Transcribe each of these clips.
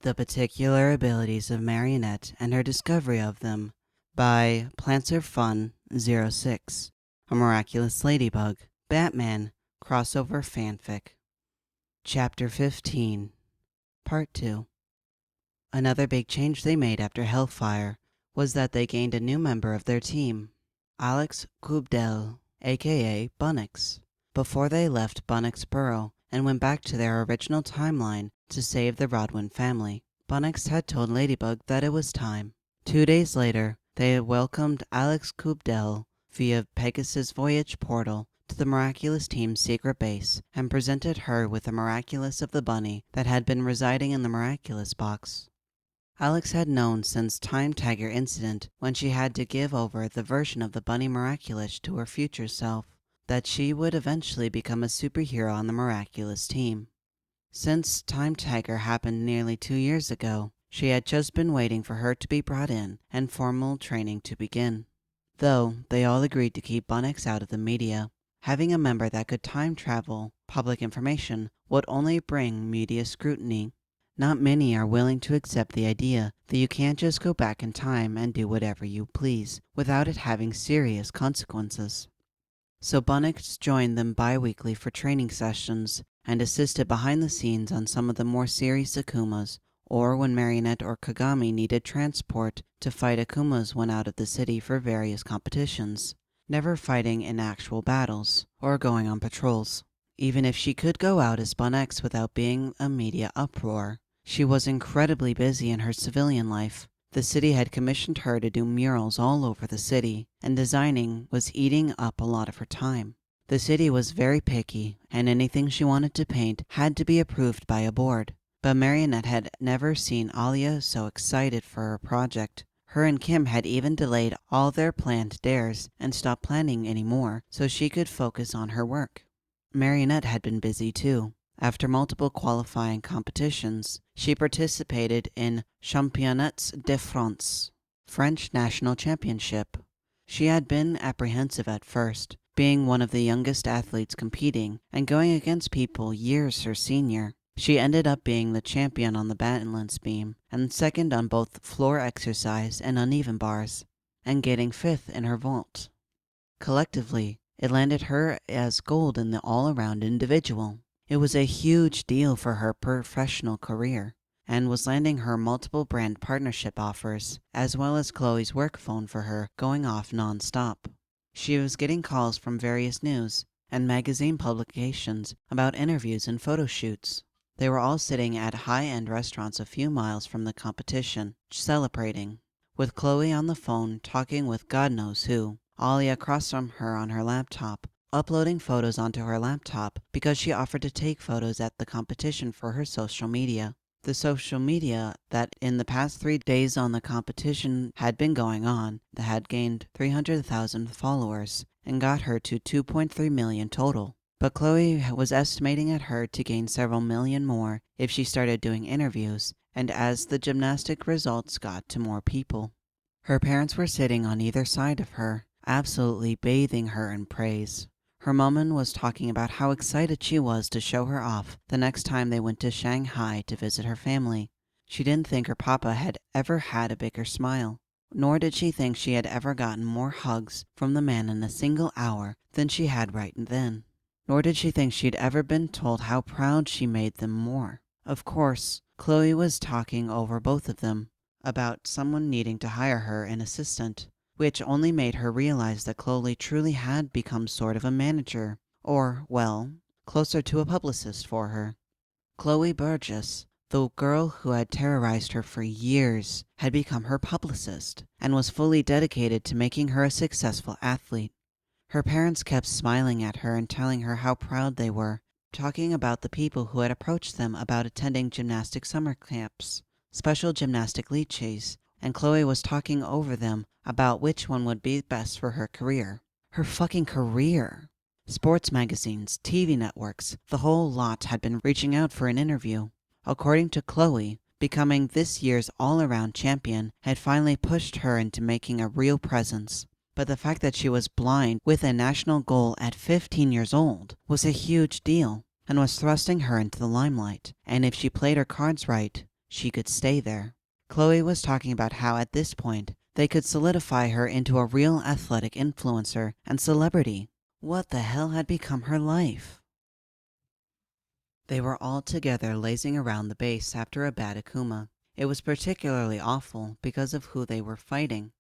The Particular Abilities of Marinette and Her Discovery of Them by Planter Fun 06, a Miraculous Ladybug, Batman, crossover fanfic. Chapter 15, Part 2. Another big change they made after Hellfire was that they gained a new member of their team, Alex Kubdel, aka Bunnix, before they left Bunnix Burrow and went back to their original timeline to save the Rodwin family. Bunnix had told Ladybug that it was time. 2 days later, they had welcomed Alex Kubdel via Pegasus Voyage portal to the Miraculous team's secret base and presented her with the Miraculous of the bunny that had been residing in the Miraculous box. Alex had known since Time Tiger incident, when she had to give over the version of the bunny Miraculous to her future self, that she would eventually become a superhero on the Miraculous team. Since Time Tiger happened nearly 2 years ago, she had just been waiting for her to be brought in and formal training to begin. Though they all agreed to keep Bunnix out of the media, having a member that could time travel public information would only bring media scrutiny. Not many are willing to accept the idea that you can't just go back in time and do whatever you please without it having serious consequences. So Bunnix joined them bi-weekly for training sessions and assisted behind the scenes on some of the more serious Akumas, or when Marinette or Kagami needed transport to fight Akumas when out of the city for various competitions, never fighting in actual battles or going on patrols. Even if she could go out as Bunnix without being a media uproar, she was incredibly busy in her civilian life. The city had commissioned her to do murals all over the city, and designing was eating up a lot of her time. The city was very picky, and anything she wanted to paint had to be approved by a board. But Marinette had never seen Alia so excited for her project. Her and Kim had even delayed all their planned dares and stopped planning anymore so she could focus on her work. Marinette had been busy too. After multiple qualifying competitions, she participated in Championnats de France, French National Championship. She had been apprehensive at first, being one of the youngest athletes competing and going against people years her senior. She ended up being the champion on the balance beam and second on both floor exercise and uneven bars, and getting 5th in her vault. Collectively, it landed her as gold in the all-around individual. It was a huge deal for her professional career, and was landing her multiple brand partnership offers, as well as Chloe's work phone for her going off non-stop. She was getting calls from various news and magazine publications about interviews and photo shoots. They were all sitting at high-end restaurants a few miles from the competition, celebrating, with Chloe on the phone talking with God knows who, Alia across from her on her laptop, uploading photos onto her laptop because she offered to take photos at the competition for her social media. The social media that in the past 3 days on the competition had been going on, that had gained 300,000 followers and got her to 2.3 million total. But Chloe was estimating at her to gain several million more if she started doing interviews, and as the gymnastic results got to more people. Her parents were sitting on either side of her, absolutely bathing her in praise. Her mama was talking about how excited she was to show her off the next time they went to Shanghai to visit her family. She didn't think her papa had ever had a bigger smile, nor did she think she had ever gotten more hugs from the man in a single hour than she had right then. Nor did she think she'd ever been told how proud she made them more. Of course, Chloe was talking over both of them about someone needing to hire her an assistant, which only made her realize that Chloe truly had become sort of a manager, or, well, closer to a publicist for her. Chloe Burgess, the girl who had terrorized her for years, had become her publicist, and was fully dedicated to making her a successful athlete. Her parents kept smiling at her and telling her how proud they were, talking about the people who had approached them about attending gymnastic summer camps, special gymnastic leeches, and Chloe was talking over them about which one would be best for her career. Her fucking career! Sports magazines, TV networks, the whole lot had been reaching out for an interview. According to Chloe, becoming this year's all-around champion had finally pushed her into making a real presence. But the fact that she was blind with a national goal at 15 years old was a huge deal, and was thrusting her into the limelight. And if she played her cards right, she could stay there. Chloe was talking about how at this point they could solidify her into a real athletic influencer and celebrity. What the hell had become her life? They were all together lazing around the base after a bad Akuma. It was particularly awful because of who they were fighting.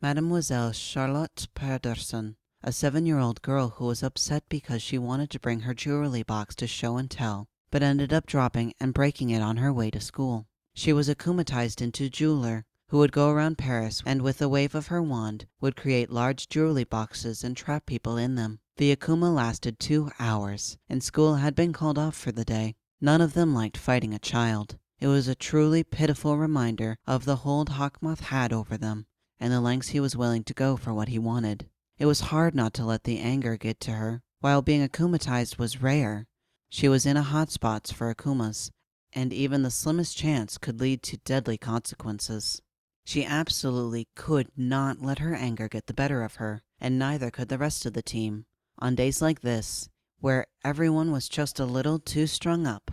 Mademoiselle Charlotte Pedersen, a 7-year-old girl who was upset because she wanted to bring her jewelry box to show and tell, but ended up dropping and breaking it on her way to school. She was akumatized into jeweler, who would go around Paris and with a wave of her wand would create large jewelry boxes and trap people in them. The Akuma lasted 2 hours, and school had been called off for the day. None of them liked fighting a child. It was a truly pitiful reminder of the hold Hawkmoth had over them, and the lengths he was willing to go for what he wanted. It was hard not to let the anger get to her. While being akumatized was rare, she was in a hot spot for akumas, and even the slimmest chance could lead to deadly consequences. She absolutely could not let her anger get the better of her, and neither could the rest of the team. On days like this, where everyone was just a little too strung up,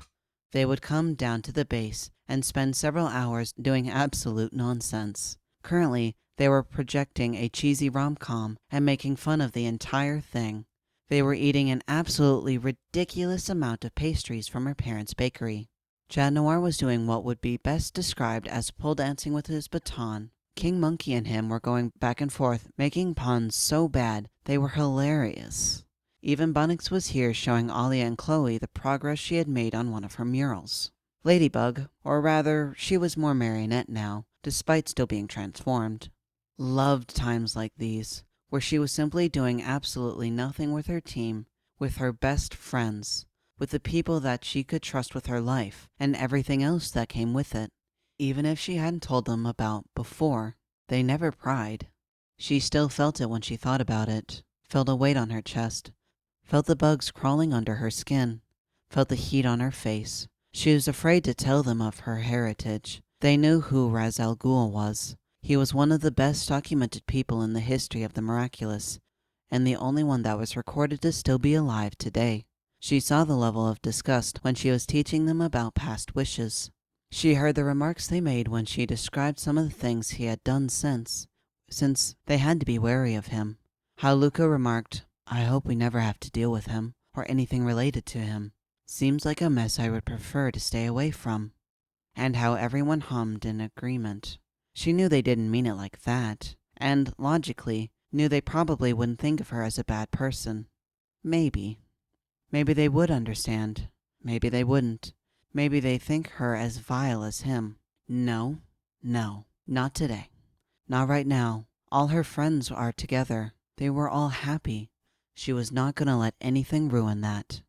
they would come down to the base and spend several hours doing absolute nonsense. Currently, they were projecting a cheesy rom-com and making fun of the entire thing. They were eating an absolutely ridiculous amount of pastries from her parents' bakery. Chat Noir was doing what would be best described as pole dancing with his baton. King Monkey and him were going back and forth, making puns so bad they were hilarious. Even Bunnix was here showing Alia and Chloe the progress she had made on one of her murals. Ladybug, or rather, she was more Marinette now, despite still being transformed, loved times like these, where she was simply doing absolutely nothing with her team, with her best friends, with the people that she could trust with her life, and everything else that came with it. Even if she hadn't told them about before, they never pried. She still felt it when she thought about it, felt a weight on her chest, felt the bugs crawling under her skin, felt the heat on her face. She was afraid to tell them of her heritage. They knew who Raz Al Ghul was. He was one of the best documented people in the history of the miraculous, and the only one that was recorded to still be alive today. She saw the level of disgust when she was teaching them about past wishes. She heard the remarks they made when she described some of the things he had done since they had to be wary of him. How Luca remarked, "I hope we never have to deal with him, or anything related to him. Seems like a mess I would prefer to stay away from." And how everyone hummed in agreement. She knew they didn't mean it like that, and, logically, knew they probably wouldn't think of her as a bad person. Maybe. Maybe they would understand. Maybe they wouldn't. Maybe they think her as vile as him. No, not today. Not right now. All her friends are together. They were all happy. She was not going to let anything ruin that.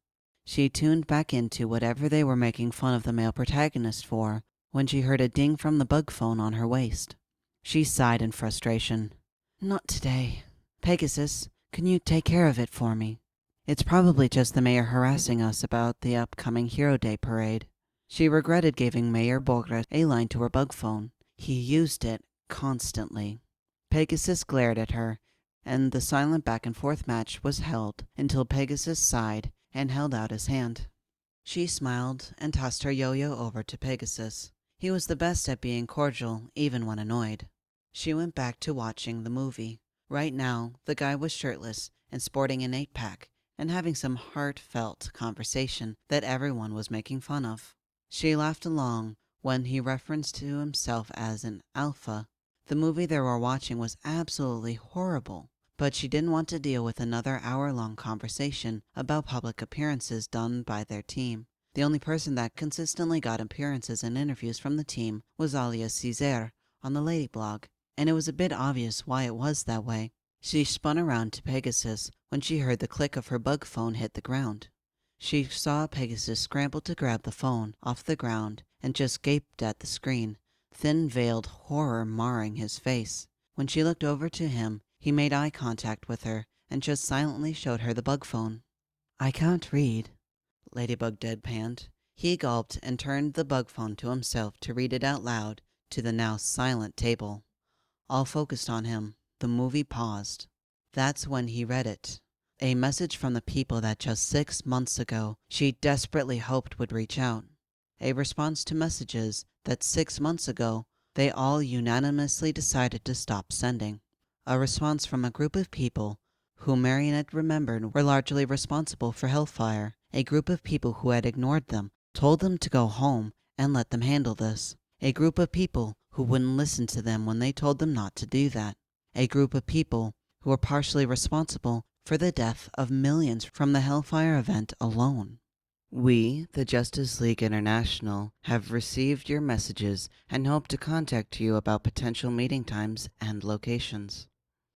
She tuned back into whatever they were making fun of the male protagonist for when she heard a ding from the bug phone on her waist. She sighed in frustration. "Not today. Pegasus, can you take care of it for me? It's probably just the mayor harassing us about the upcoming Hero Day parade." She regretted giving Mayor Bogret a line to her bug phone. He used it constantly. Pegasus glared at her, and the silent back-and-forth match was held until Pegasus sighed and held out his hand. She smiled and tossed her yo-yo over to Pegasus. He was the best at being cordial, even when annoyed. She went back to watching the movie. Right now, the guy was shirtless and sporting an 8-pack and having some heartfelt conversation that everyone was making fun of. She laughed along when he referenced to himself as an alpha. The movie they were watching was absolutely horrible, but she didn't want to deal with another hour-long conversation about public appearances done by their team. The only person that consistently got appearances and interviews from the team was Alia Césaire on the Lady blog, and it was a bit obvious why it was that way. She spun around to Pegasus when she heard the click of her bug phone hit the ground. She saw Pegasus scramble to grab the phone off the ground and just gaped at the screen, thin-veiled horror marring his face. When she looked over to him, he made eye contact with her and just silently showed her the bug phone. "I can't read," Ladybug deadpanned. He gulped and turned the bug phone to himself to read it out loud to the now silent table. All focused on him, the movie paused. That's when he read it. A message from the people that just 6 months ago she desperately hoped would reach out. a response to messages that 6 months ago they all unanimously decided to stop sending. A response from a group of people who Marinette remembered were largely responsible for Hellfire. A group of people who had ignored them, told them to go home and let them handle this. A group of people who wouldn't listen to them when they told them not to do that. A group of people who were partially responsible for the death of millions from the Hellfire event alone. We, the Justice League International, have received your messages and hope to contact you about potential meeting times and locations.